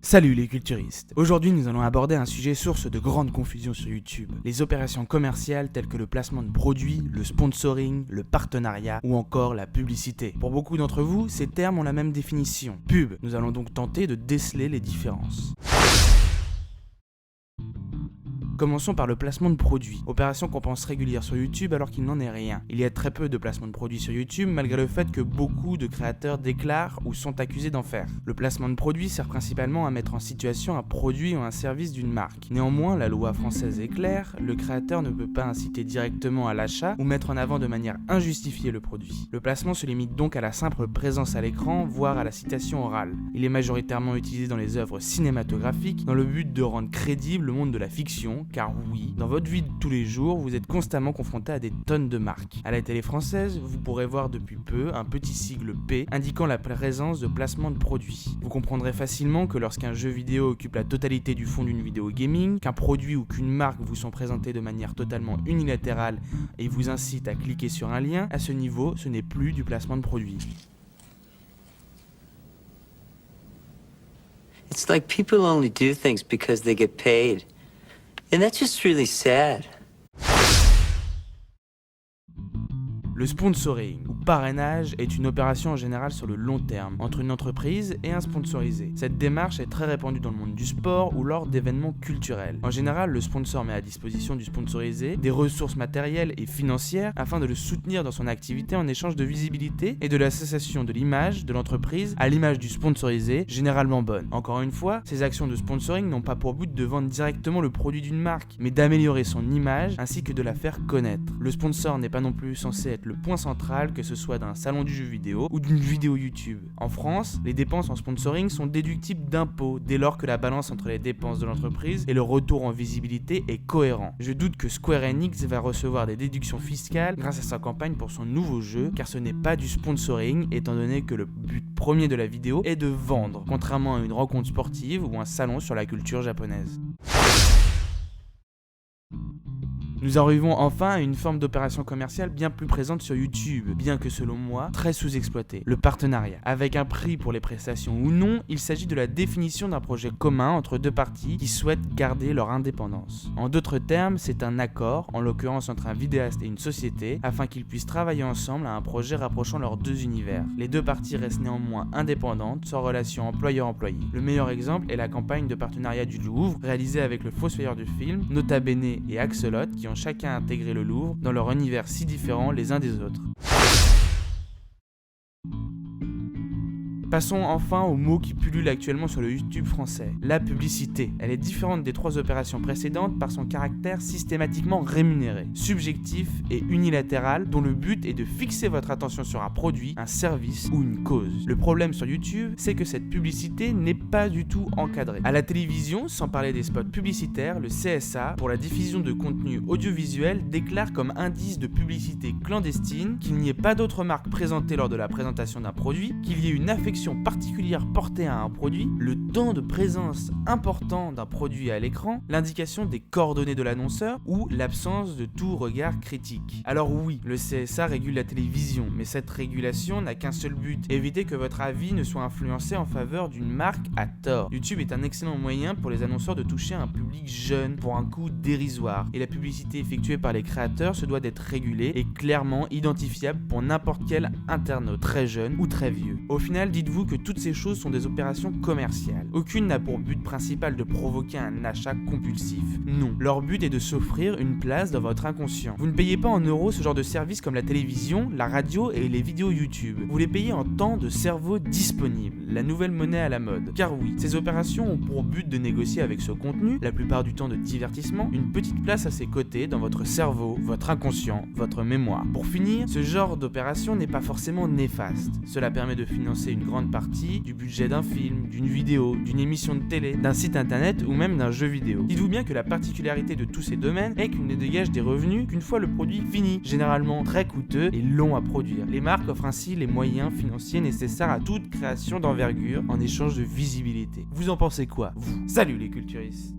Salut les culturistes. Aujourd'hui nous allons aborder un sujet source de grande confusion sur YouTube. Les opérations commerciales telles que le placement de produits, le sponsoring, le partenariat ou encore la publicité. Pour beaucoup d'entre vous, ces termes ont la même définition. Pub. Nous allons donc tenter de déceler les différences. Commençons par le placement de produits, opération qu'on pense régulière sur YouTube alors qu'il n'en est rien. Il y a très peu de placements de produits sur YouTube malgré le fait que beaucoup de créateurs déclarent ou sont accusés d'en faire. Le placement de produits sert principalement à mettre en situation un produit ou un service d'une marque. Néanmoins, la loi française est claire, le créateur ne peut pas inciter directement à l'achat ou mettre en avant de manière injustifiée le produit. Le placement se limite donc à la simple présence à l'écran, voire à la citation orale. Il est majoritairement utilisé dans les œuvres cinématographiques dans le but de rendre crédible le monde de la fiction. Car oui, dans votre vie de tous les jours, vous êtes constamment confronté à des tonnes de marques. À la télé française, vous pourrez voir depuis peu un petit sigle P indiquant la présence de placement de produits. Vous comprendrez facilement que lorsqu'un jeu vidéo occupe la totalité du fond d'une vidéo gaming, qu'un produit ou qu'une marque vous sont présentés de manière totalement unilatérale et vous incite à cliquer sur un lien, à ce niveau, ce n'est plus du placement de produits. It's like people only do things because they get paid. And that's just really sad. Le sponsoring ou parrainage est une opération en général sur le long terme, entre une entreprise et un sponsorisé. Cette démarche est très répandue dans le monde du sport ou lors d'événements culturels. En général, le sponsor met à disposition du sponsorisé des ressources matérielles et financières afin de le soutenir dans son activité en échange de visibilité et de l'association de l'image de l'entreprise à l'image du sponsorisé, généralement bonne. Encore une fois, ces actions de sponsoring n'ont pas pour but de vendre directement le produit d'une marque, mais d'améliorer son image ainsi que de la faire connaître. Le sponsor n'est pas non plus censé être le point central, que ce soit d'un salon du jeu vidéo ou d'une vidéo YouTube. En France, les dépenses en sponsoring sont déductibles d'impôts dès lors que la balance entre les dépenses de l'entreprise et le retour en visibilité est cohérent. Je doute que Square Enix va recevoir des déductions fiscales grâce à sa campagne pour son nouveau jeu, car ce n'est pas du sponsoring étant donné que le but premier de la vidéo est de vendre, contrairement à une rencontre sportive ou un salon sur la culture japonaise. Nous arrivons enfin à une forme d'opération commerciale bien plus présente sur YouTube, bien que selon moi, très sous-exploitée, le partenariat. Avec un prix pour les prestations ou non, il s'agit de la définition d'un projet commun entre deux parties qui souhaitent garder leur indépendance. En d'autres termes, c'est un accord, en l'occurrence entre un vidéaste et une société, afin qu'ils puissent travailler ensemble à un projet rapprochant leurs deux univers. Les deux parties restent néanmoins indépendantes, sans relation employeur-employé. Le meilleur exemple est la campagne de partenariat du Louvre, réalisée avec le Fossoyeur du film, Nota Bene et Axolot, qui ont chacun intégré le Louvre dans leur univers si différents les uns des autres. Passons enfin au mot qui pullule actuellement sur le YouTube français, la publicité. Elle est différente des trois opérations précédentes par son caractère systématiquement rémunéré, subjectif et unilatéral, dont le but est de fixer votre attention sur un produit, un service ou une cause. Le problème sur YouTube, c'est que cette publicité n'est pas du tout encadrée. À la télévision, sans parler des spots publicitaires, le CSA, pour la diffusion de contenu audiovisuel, déclare comme indice de publicité clandestine qu'il n'y ait pas d'autres marques présentées lors de la présentation d'un produit, qu'il y ait une affection particulière portée à un produit, le temps de présence important d'un produit à l'écran, l'indication des coordonnées de l'annonceur ou l'absence de tout regard critique. Alors oui, le CSA régule la télévision, mais cette régulation n'a qu'un seul but, éviter que votre avis ne soit influencé en faveur d'une marque à tort. YouTube est un excellent moyen pour les annonceurs de toucher un public jeune pour un coût dérisoire, et la publicité effectuée par les créateurs se doit d'être régulée et clairement identifiable pour n'importe quel internaute, très jeune ou très vieux. Au final, dites-vous que toutes ces choses sont des opérations commerciales. Aucune n'a pour but principal de provoquer un achat compulsif. Non, leur but est de s'offrir une place dans votre inconscient. Vous ne payez pas en euros ce genre de services comme la télévision, la radio et les vidéos YouTube. Vous les payez en temps de cerveau disponible, la nouvelle monnaie à la mode. Car oui, ces opérations ont pour but de négocier avec ce contenu, la plupart du temps de divertissement, une petite place à ses côtés dans votre cerveau, votre inconscient, votre mémoire. Pour finir, ce genre d'opération n'est pas forcément néfaste. Cela permet de financer une grande partie du budget d'un film, d'une vidéo, d'une émission de télé, d'un site internet ou même d'un jeu vidéo. Dites-vous bien que la particularité de tous ces domaines est qu'ils ne dégagent des revenus qu'une fois le produit fini, généralement très coûteux et long à produire. Les marques offrent ainsi les moyens financiers nécessaires à toute création d'envergure en échange de visibilité. Vous en pensez quoi, vous ? Salut les culturistes!